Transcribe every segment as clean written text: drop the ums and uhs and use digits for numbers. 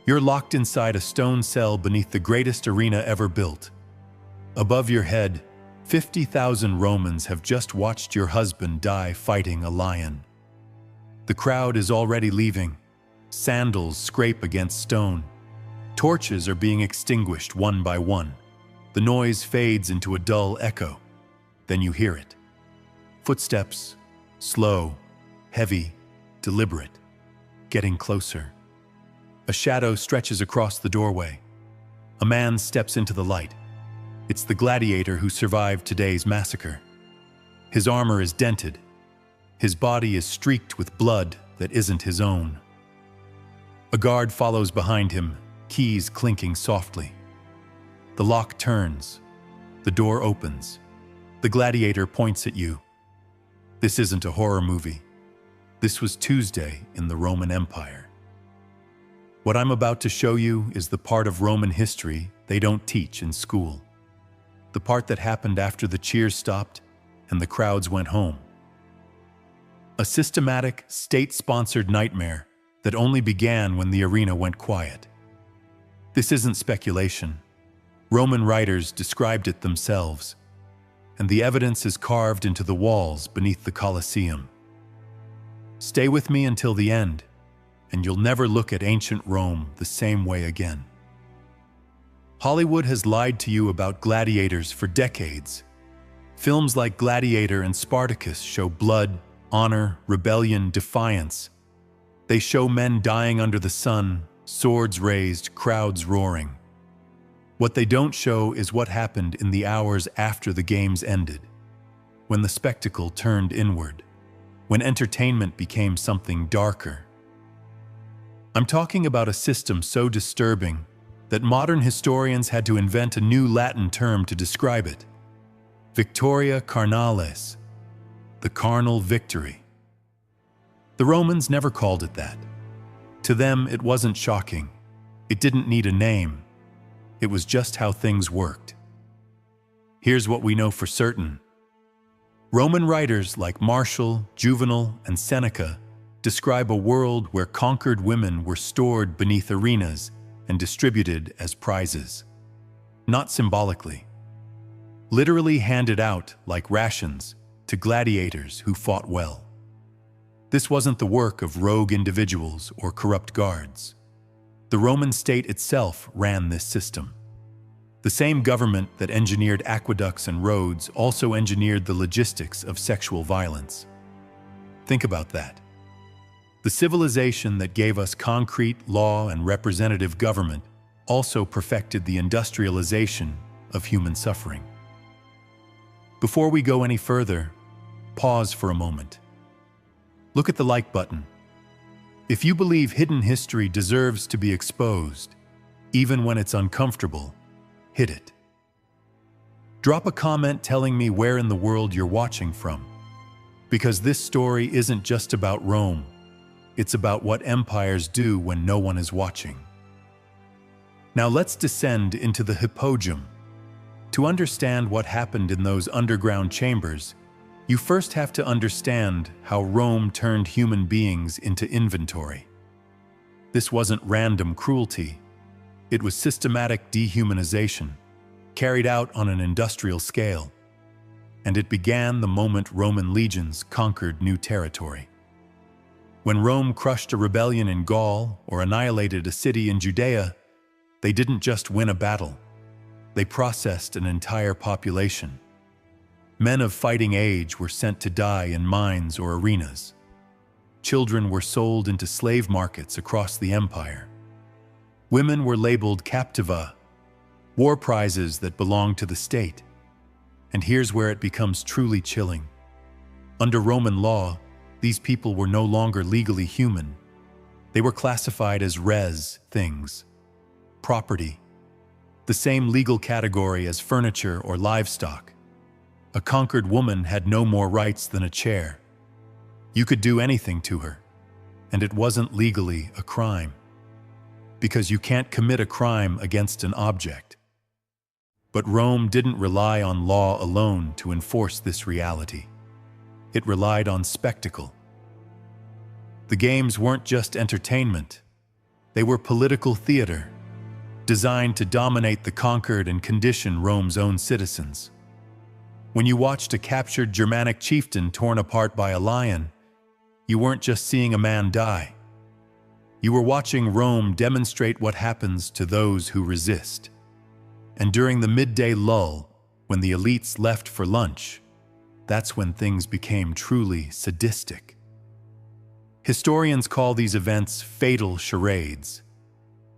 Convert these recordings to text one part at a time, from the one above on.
You're locked inside a stone cell beneath the greatest arena ever built. Above your head, 50,000 Romans have just watched your husband die fighting a lion. The crowd is already leaving. Sandals scrape against stone. Torches are being extinguished one by one. The noise fades into a dull echo. Then you hear it. Footsteps, slow, heavy, deliberate, getting closer. A shadow stretches across the doorway. A man steps into the light. It's the gladiator who survived today's massacre. His armor is dented. His body is streaked with blood that isn't his own. A guard follows behind him, keys clinking softly. The lock turns. The door opens. The gladiator points at you. This isn't a horror movie. This was Tuesday in the Roman Empire. What I'm about to show you is the part of Roman history they don't teach in school. The part that happened after the cheers stopped and the crowds went home. A systematic, state-sponsored nightmare that only began when the arena went quiet. This isn't speculation. Roman writers described it themselves, and the evidence is carved into the walls beneath the Colosseum. Stay with me until the end, and you'll never look at ancient Rome the same way again. Hollywood has lied to you about gladiators for decades. Films like Gladiator and Spartacus show blood, honor, rebellion, defiance. They show men dying under the sun, swords raised, crowds roaring. What they don't show is what happened in the hours after the games ended, when the spectacle turned inward, when entertainment became something darker. I'm talking about a system so disturbing that modern historians had to invent a new Latin term to describe it. Victoria carnales, the carnal victory. The Romans never called it that. To them, it wasn't shocking. It didn't need a name. It was just how things worked. Here's what we know for certain. Roman writers like Martial, Juvenal, and Seneca describe a world where conquered women were stored beneath arenas and distributed as prizes. Not symbolically. Literally handed out like rations to gladiators who fought well. This wasn't the work of rogue individuals or corrupt guards. The Roman state itself ran this system. The same government that engineered aqueducts and roads also engineered the logistics of sexual violence. Think about that. The civilization that gave us concrete law and representative government also perfected the industrialization of human suffering. Before we go any further, pause for a moment. Look at the like button. If you believe hidden history deserves to be exposed, even when it's uncomfortable, hit it. Drop a comment telling me where in the world you're watching from, because this story isn't just about Rome. It's about what empires do when no one is watching. Now let's descend into the Hippodrome. To understand what happened in those underground chambers, you first have to understand how Rome turned human beings into inventory. This wasn't random cruelty. It was systematic dehumanization, carried out on an industrial scale. And it began the moment Roman legions conquered new territory. When Rome crushed a rebellion in Gaul or annihilated a city in Judea, they didn't just win a battle. They processed an entire population. Men of fighting age were sent to die in mines or arenas. Children were sold into slave markets across the empire. Women were labeled captiva, war prizes that belonged to the state. And here's where it becomes truly chilling. Under Roman law, these people were no longer legally human. They were classified as res things, property, the same legal category as furniture or livestock. A conquered woman had no more rights than a chair. You could do anything to her, and it wasn't legally a crime, because you can't commit a crime against an object. But Rome didn't rely on law alone to enforce this reality. It relied on spectacle. The games weren't just entertainment. They were political theater, designed to dominate the conquered and condition Rome's own citizens. When you watched a captured Germanic chieftain torn apart by a lion, you weren't just seeing a man die. You were watching Rome demonstrate what happens to those who resist. And during the midday lull, when the elites left for lunch, that's when things became truly sadistic. Historians call these events fatal charades,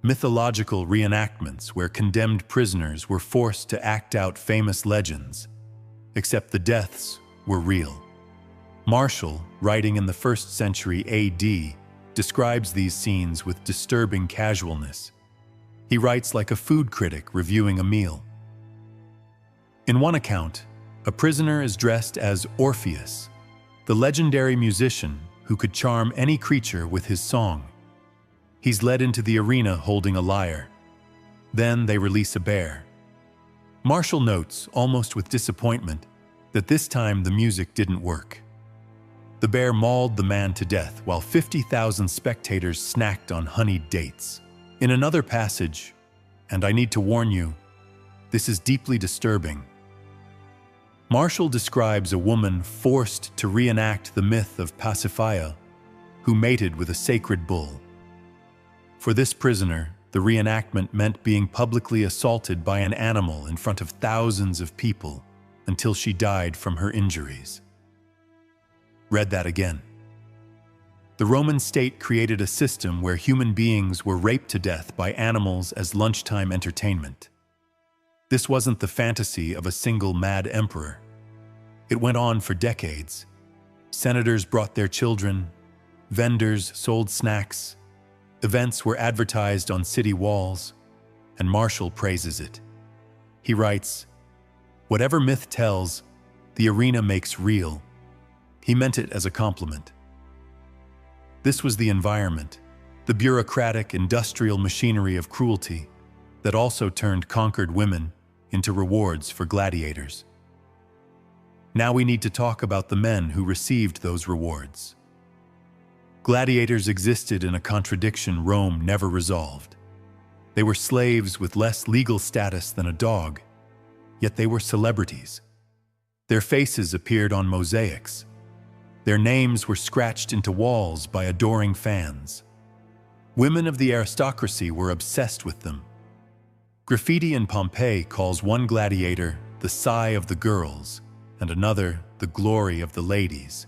mythological reenactments where condemned prisoners were forced to act out famous legends, except the deaths were real. Martial, writing in the 1st century AD, describes these scenes with disturbing casualness. He writes like a food critic reviewing a meal. In one account, a prisoner is dressed as Orpheus, the legendary musician who could charm any creature with his song. He's led into the arena holding a lyre. Then they release a bear. Martial notes, almost with disappointment, that this time the music didn't work. The bear mauled the man to death while 50,000 spectators snacked on honeyed dates. In another passage, and I need to warn you, this is deeply disturbing. Martial describes a woman forced to reenact the myth of Pasiphae, who mated with a sacred bull. For this prisoner, the reenactment meant being publicly assaulted by an animal in front of thousands of people until she died from her injuries. Read that again. The Roman state created a system where human beings were raped to death by animals as lunchtime entertainment. This wasn't the fantasy of a single mad emperor. It went on for decades. Senators brought their children, vendors sold snacks, events were advertised on city walls, and Martial praises it. He writes, "Whatever myth tells, the arena makes real." He meant it as a compliment. This was the environment, the bureaucratic, industrial machinery of cruelty that also turned conquered women into rewards for gladiators. Now we need to talk about the men who received those rewards. Gladiators existed in a contradiction Rome never resolved. They were slaves with less legal status than a dog, yet they were celebrities. Their faces appeared on mosaics. Their names were scratched into walls by adoring fans. Women of the aristocracy were obsessed with them. Graffiti in Pompeii calls one gladiator the sigh of the girls and another the glory of the ladies.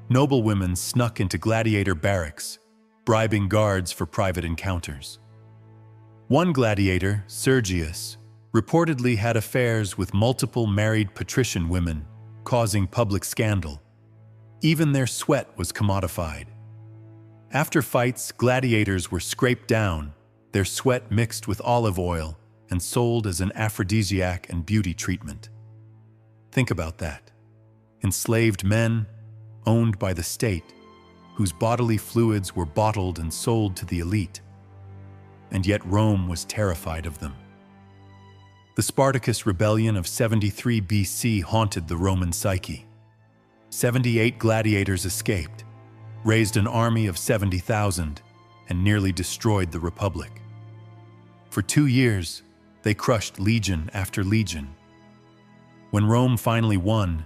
Noblewomen snuck into gladiator barracks, bribing guards for private encounters. One gladiator, Sergius, reportedly had affairs with multiple married patrician women, causing public scandal. Even their sweat was commodified. After fights, gladiators were scraped down, their sweat mixed with olive oil, and sold as an aphrodisiac and beauty treatment. Think about that. Enslaved men, owned by the state, whose bodily fluids were bottled and sold to the elite. And yet Rome was terrified of them. The Spartacus rebellion of 73 BC haunted the Roman psyche. 78 gladiators escaped, raised an army of 70,000, and nearly destroyed the Republic. For 2 years, they crushed legion after legion. When Rome finally won,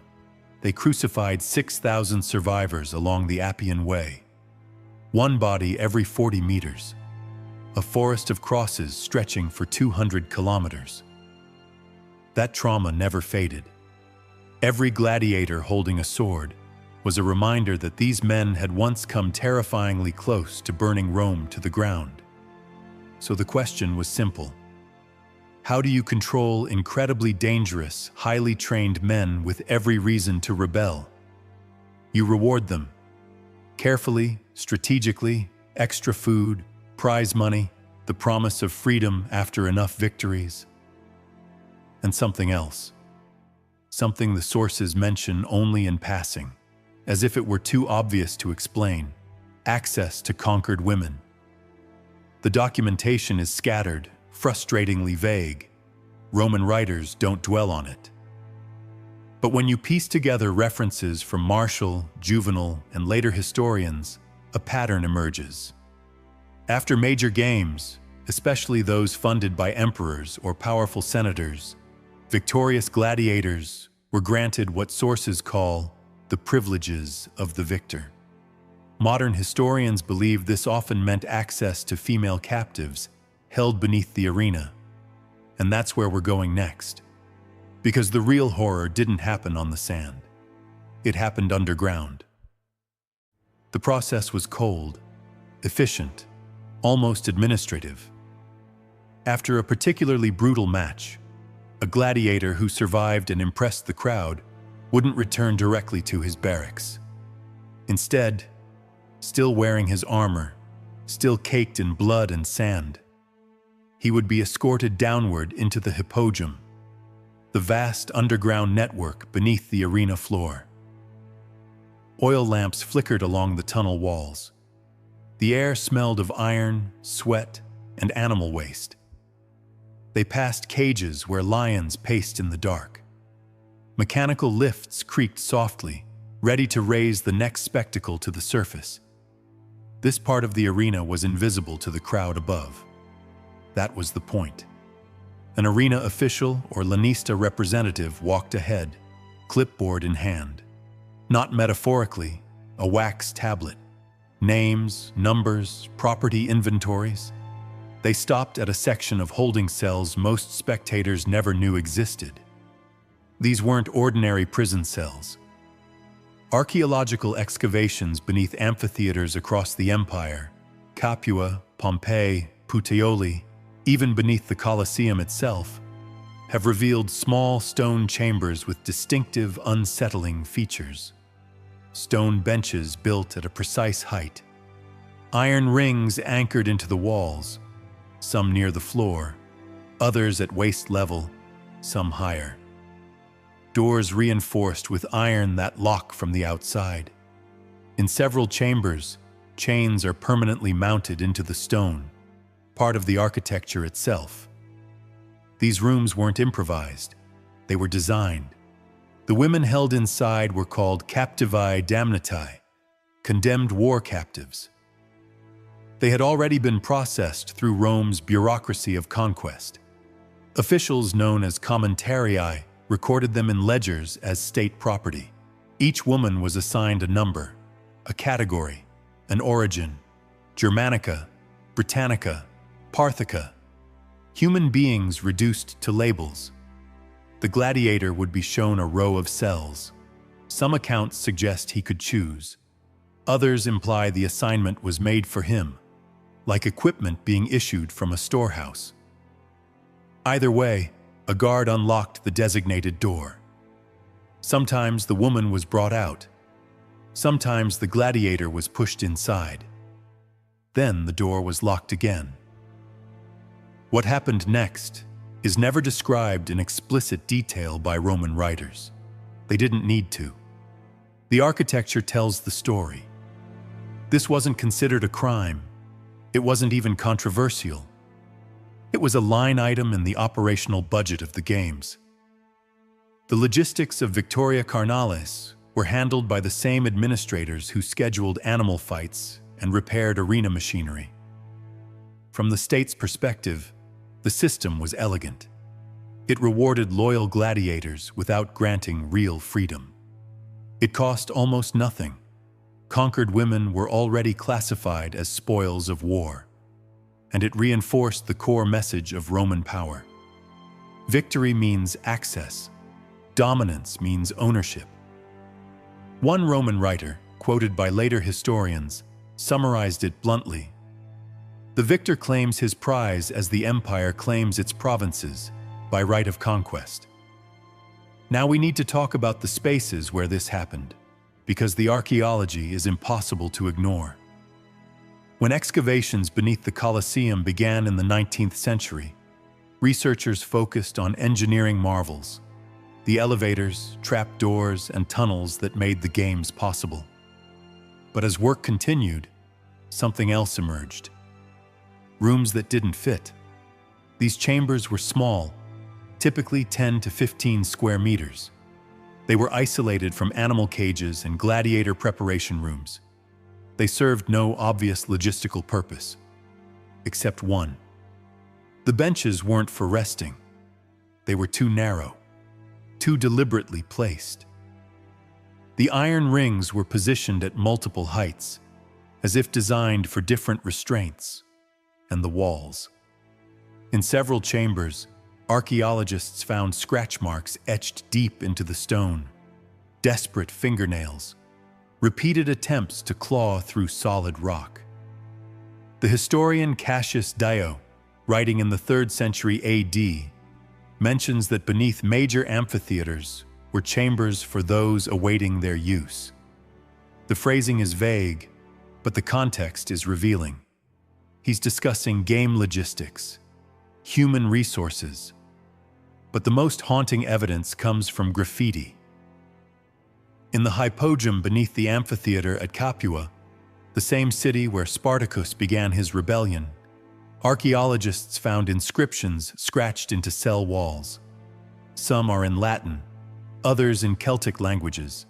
they crucified 6,000 survivors along the Appian Way, one body every 40 meters, a forest of crosses stretching for 200 kilometers. That trauma never faded. Every gladiator holding a sword was a reminder that these men had once come terrifyingly close to burning Rome to the ground. So the question was simple. How do you control incredibly dangerous, highly trained men with every reason to rebel? You reward them. Carefully, strategically, extra food, prize money, the promise of freedom after enough victories. And something else. Something the sources mention only in passing, as if it were too obvious to explain: access to conquered women. The documentation is scattered, frustratingly vague. Roman writers don't dwell on it. But when you piece together references from Martial, Juvenal, and later historians, a pattern emerges. After major games, especially those funded by emperors or powerful senators, victorious gladiators were granted what sources call the privileges of the victor. Modern historians believe this often meant access to female captives held beneath the arena. And that's where we're going next. Because the real horror didn't happen on the sand. It happened underground. The process was cold, efficient, almost administrative. After a particularly brutal match, a gladiator who survived and impressed the crowd wouldn't return directly to his barracks. Instead, still wearing his armor, still caked in blood and sand, he would be escorted downward into the hippodrome, the vast underground network beneath the arena floor. Oil lamps flickered along the tunnel walls. The air smelled of iron, sweat, and animal waste. They passed cages where lions paced in the dark. Mechanical lifts creaked softly, ready to raise the next spectacle to the surface. This part of the arena was invisible to the crowd above. That was the point. An arena official or lanista representative walked ahead, clipboard in hand. Not metaphorically, a wax tablet. Names, numbers, property inventories. They stopped at a section of holding cells most spectators never knew existed. These weren't ordinary prison cells. Archaeological excavations beneath amphitheaters across the empire, Capua, Pompeii, Puteoli, even beneath the Colosseum itself, have revealed small stone chambers with distinctive, unsettling features. Stone benches built at a precise height. Iron rings anchored into the walls, some near the floor, others at waist level, some higher. Doors reinforced with iron that lock from the outside. In several chambers, chains are permanently mounted into the stone, part of the architecture itself. These rooms weren't improvised, they were designed. The women held inside were called captivae damnatae, condemned war captives. They had already been processed through Rome's bureaucracy of conquest. Officials known as commentarii recorded them in ledgers as state property. Each woman was assigned a number, a category, an origin: Germanica, Britannica, Parthica. Human beings reduced to labels. The gladiator would be shown a row of cells. Some accounts suggest he could choose. Others imply the assignment was made for him, like equipment being issued from a storehouse. Either way, a guard unlocked the designated door. Sometimes the woman was brought out. Sometimes the gladiator was pushed inside. Then the door was locked again. What happened next is never described in explicit detail by Roman writers. They didn't need to. The architecture tells the story. This wasn't considered a crime. It wasn't even controversial. It was a line item in the operational budget of the games. The logistics of Victoria Carnales were handled by the same administrators who scheduled animal fights and repaired arena machinery. From the state's perspective, the system was elegant. It rewarded loyal gladiators without granting real freedom. It cost almost nothing. Conquered women were already classified as spoils of war, and it reinforced the core message of Roman power. Victory means access. Dominance means ownership. One Roman writer, quoted by later historians, summarized it bluntly: "The victor claims his prize as the empire claims its provinces, by right of conquest." Now we need to talk about the spaces where this happened, because the archaeology is impossible to ignore. When excavations beneath the Colosseum began in the 19th century, researchers focused on engineering marvels: the elevators, trapdoors, and tunnels that made the games possible. But as work continued, something else emerged. Rooms that didn't fit. These chambers were small, typically 10 to 15 square meters. They were isolated from animal cages and gladiator preparation rooms. They served no obvious logistical purpose. except one. The benches weren't for resting. They were too narrow, too deliberately placed. The iron rings were positioned at multiple heights, as if designed for different restraints, and the walls. In several chambers, archaeologists found scratch marks etched deep into the stone, desperate fingernails, repeated attempts to claw through solid rock. The historian Cassius Dio, writing in the 3rd century AD, mentions that beneath major amphitheaters were chambers for those awaiting their use. The phrasing is vague, but the context is revealing. He's discussing game logistics, human resources, but the most haunting evidence comes from graffiti. In the hypodrome beneath the amphitheater at Capua, the same city where Spartacus began his rebellion, archaeologists found inscriptions scratched into cell walls. Some are in Latin, others in Celtic languages.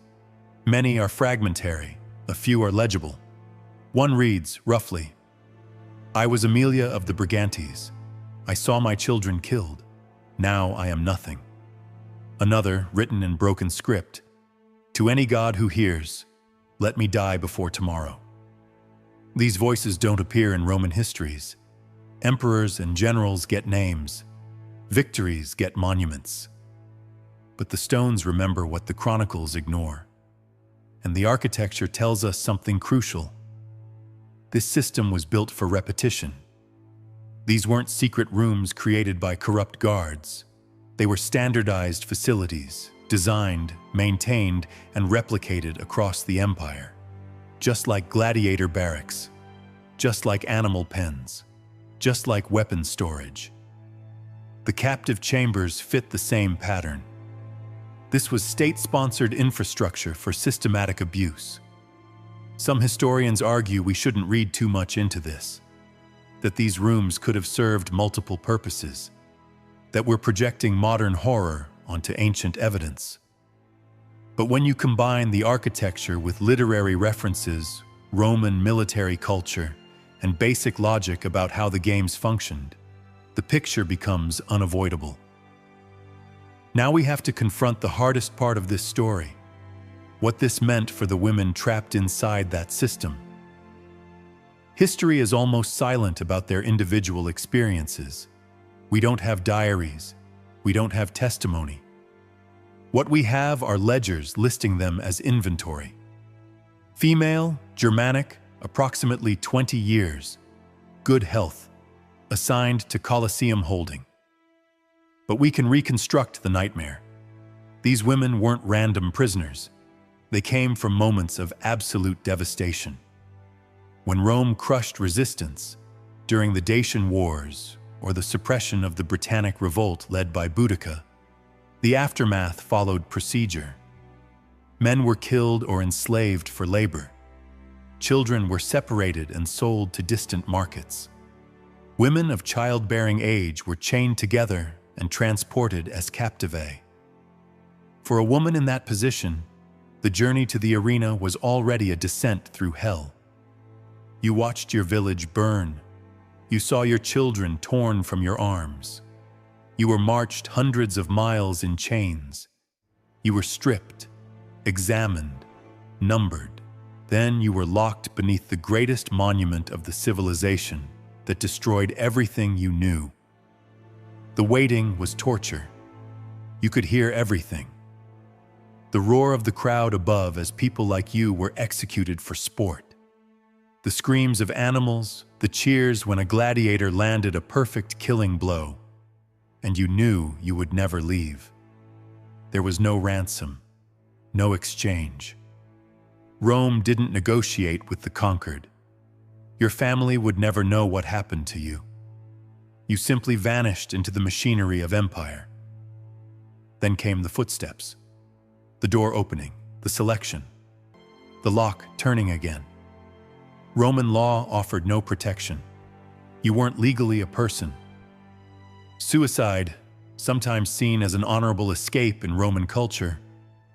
Many are fragmentary, a few are legible. One reads, roughly, "I was Aemilia of the Brigantes. I saw my children killed. Now I am nothing." Another, written in broken script, "To any god who hears, let me die before tomorrow." These voices don't appear in Roman histories. Emperors and generals get names. Victories get monuments. But the stones remember what the chronicles ignore. And the architecture tells us something crucial. This system was built for repetition. These weren't secret rooms created by corrupt guards. They were standardized facilities, designed, maintained, and replicated across the empire. Just like gladiator barracks, just like animal pens, just like weapon storage. The captive chambers fit the same pattern. This was state-sponsored infrastructure for systematic abuse. Some historians argue we shouldn't read too much into this, that these rooms could have served multiple purposes, that we're projecting modern horror onto ancient evidence. But when you combine the architecture with literary references, Roman military culture, and basic logic about how the games functioned, the picture becomes unavoidable. Now we have to confront the hardest part of this story, what this meant for the women trapped inside that system. History is almost silent about their individual experiences. We don't have diaries. We don't have testimony. What we have are ledgers listing them as inventory. Female, Germanic, approximately 20 years. Good health. Assigned to Colosseum holding. But we can reconstruct the nightmare. These women weren't random prisoners. They came from moments of absolute devastation. When Rome crushed resistance, during the Dacian Wars, or the suppression of the Britannic revolt led by Boudicca, the aftermath followed procedure. Men were killed or enslaved for labor. Children were separated and sold to distant markets. Women of childbearing age were chained together and transported as captivae. For a woman in that position, the journey to the arena was already a descent through hell. You watched your village burn. You saw your children torn from your arms. You were marched hundreds of miles in chains. You were stripped, examined, numbered. Then you were locked beneath the greatest monument of the civilization that destroyed everything you knew. The waiting was torture. You could hear everything. The roar of the crowd above as people like you were executed for sport. The screams of animals, the cheers when a gladiator landed a perfect killing blow. And you knew you would never leave. There was no ransom, no exchange. Rome didn't negotiate with the conquered. Your family would never know what happened to you. You simply vanished into the machinery of empire. Then came the footsteps, the door opening, the selection, the lock turning again. Roman law offered no protection. You weren't legally a person. Suicide, sometimes seen as an honorable escape in Roman culture,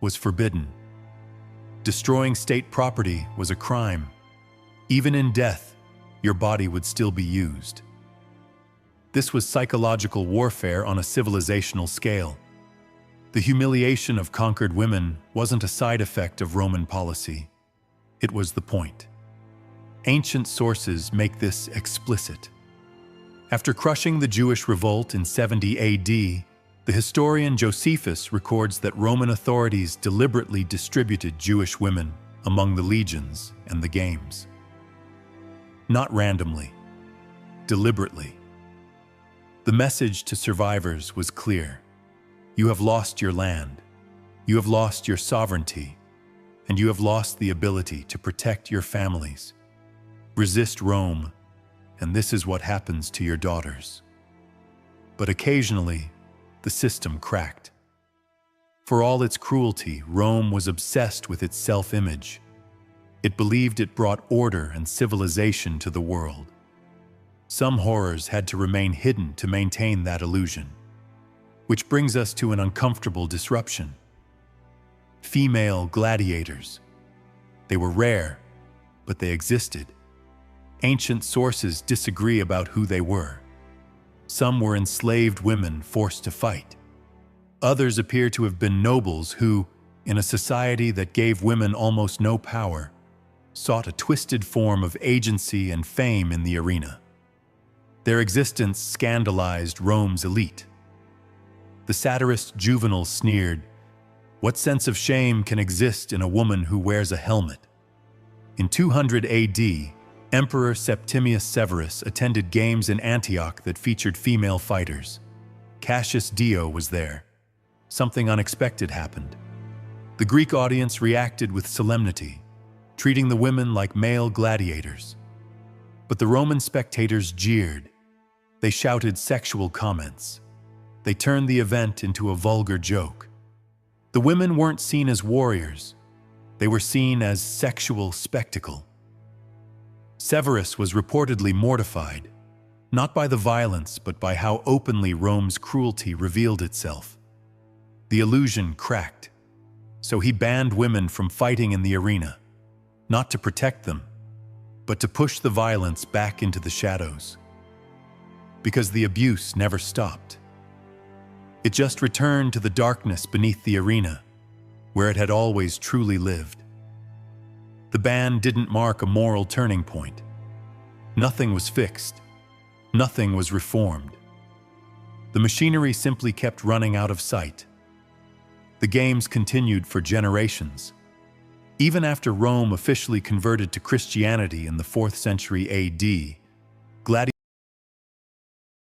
was forbidden. Destroying state property was a crime. Even in death, your body would still be used. This was psychological warfare on a civilizational scale. The humiliation of conquered women wasn't a side effect of Roman policy. It was the point. Ancient sources make this explicit. After crushing the Jewish revolt in 70 AD, the historian Josephus records that Roman authorities deliberately distributed Jewish women among the legions and the games. Not randomly, deliberately. The message to survivors was clear. You have lost your land, you have lost your sovereignty, and you have lost the ability to protect your families. Resist Rome, and this is what happens to your daughters. But occasionally, the system cracked. For all its cruelty, Rome was obsessed with its self-image. It believed it brought order and civilization to the world. Some horrors had to remain hidden to maintain that illusion. Which brings us to an uncomfortable disruption. Female gladiators. They were rare, but they existed. Ancient sources disagree about who they were. Some were enslaved women forced to fight. Others appear to have been nobles who, in a society that gave women almost no power, sought a twisted form of agency and fame in the arena. Their existence scandalized Rome's elite. The satirist Juvenal sneered, "What sense of shame can exist in a woman who wears a helmet?" In 200 AD, Emperor Septimius Severus attended games in Antioch that featured female fighters. Cassius Dio was there. Something unexpected happened. The Greek audience reacted with solemnity, treating the women like male gladiators. But the Roman spectators jeered. They shouted sexual comments. They turned the event into a vulgar joke. The women weren't seen as warriors. They were seen as sexual spectacle. Severus was reportedly mortified, not by the violence, but by how openly Rome's cruelty revealed itself. The illusion cracked, so he banned women from fighting in the arena, not to protect them, but to push the violence back into the shadows. Because the abuse never stopped. It just returned to the darkness beneath the arena, where it had always truly lived. The ban didn't mark a moral turning point. Nothing was fixed. Nothing was reformed. The machinery simply kept running out of sight. The games continued for generations. Even after Rome officially converted to Christianity in the 4th century AD, gladiators